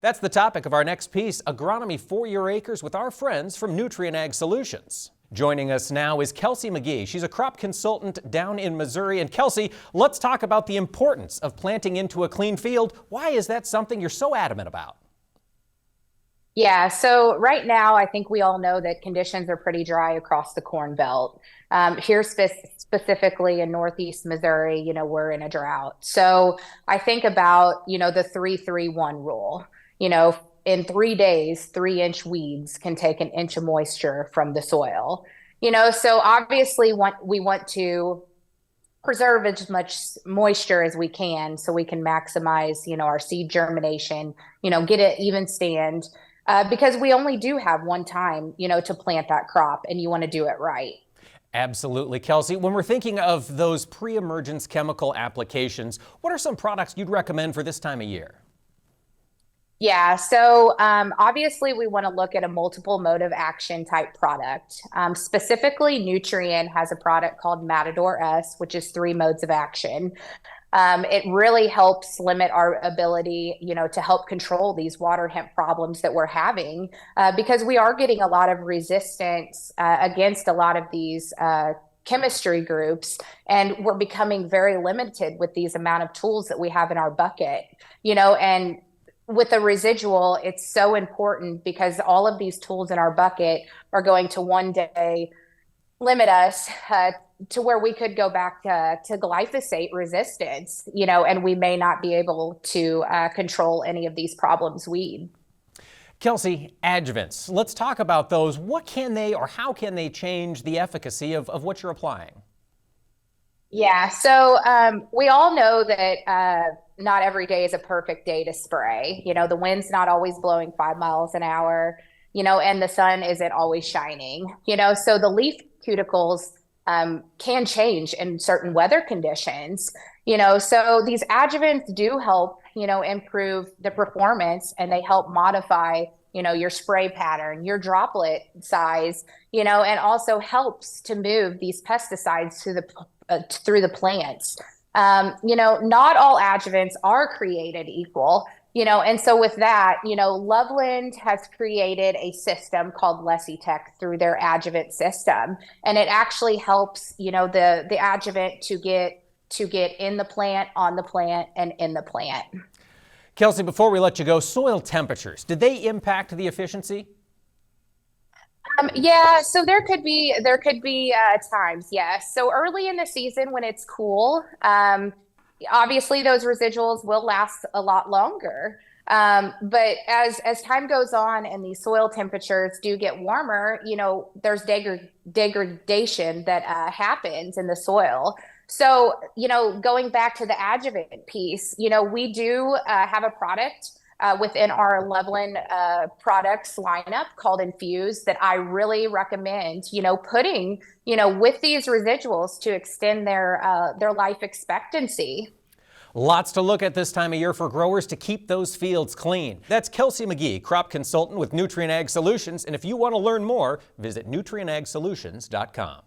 That's the topic of our next piece, Agronomy for Your Acres, with our friends from Nutrien Ag Solutions. Joining us now is Kelsey McGee. She's a crop consultant down in Missouri. And Kelsey, let's talk about the importance of planting into a clean field. Why is that something you're so adamant about? Yeah, so right now, I think we all know that conditions are pretty dry across the Corn Belt. Here specifically in Northeast Missouri, we're in a drought. So I think about, the 3-3-1 rule. In 3 days, 3-inch weeds can take an inch of moisture from the soil. So obviously we want to preserve as much moisture as we can so we can maximize, our seed germination, get it even stand. Because we only do have one time, to plant that crop, and you want to do it right. Absolutely, Kelsey. When we're thinking of those pre-emergence chemical applications, what are some products you'd recommend for this time of year? Yeah, so obviously we want to look at a multiple mode of action type product. Specifically, Nutrien has a product called Matador S, which is 3 modes of action. It really helps limit our ability, to help control these water hemp problems that we're having, because we are getting a lot of resistance against a lot of these chemistry groups, and we're becoming very limited with these amount of tools that we have in our bucket, and with the residual, it's so important because all of these tools in our bucket are going to one day limit us to where we could go back to glyphosate resistance, and we may not be able to control any of these problems weed. Kelsey, adjuvants. Let's talk about those. What can they or how can they change the efficacy of what you're applying? Yeah, so we all know that not every day is a perfect day to spray. The wind's not always blowing 5 miles an hour, and the sun isn't always shining, so the leaf cuticles can change in certain weather conditions, so these adjuvants do help, improve the performance, and they help modify, your spray pattern, your droplet size, and also helps to move these pesticides through the plants. Not all adjuvants are created equal. And so with that, Loveland has created a system called LessiTech through their adjuvant system. And it actually helps, the adjuvant to get in the plant, on the plant, and in the plant. Kelsey, before we let you go, soil temperatures, did they impact the efficiency? Yeah, so there could be times, yes. So early in the season when it's cool, obviously those residuals will last a lot longer. But as time goes on and these soil temperatures do get warmer, there's degradation that happens in the soil. So, going back to the adjuvant piece, we do have a product within our Loveland products lineup called Infuse that I really recommend, putting, with these residuals to extend their life expectancy. Lots to look at this time of year for growers to keep those fields clean. That's Kelsey McGee, crop consultant with Nutrien Ag Solutions. And if you want to learn more, visit nutrienagsolutions.com.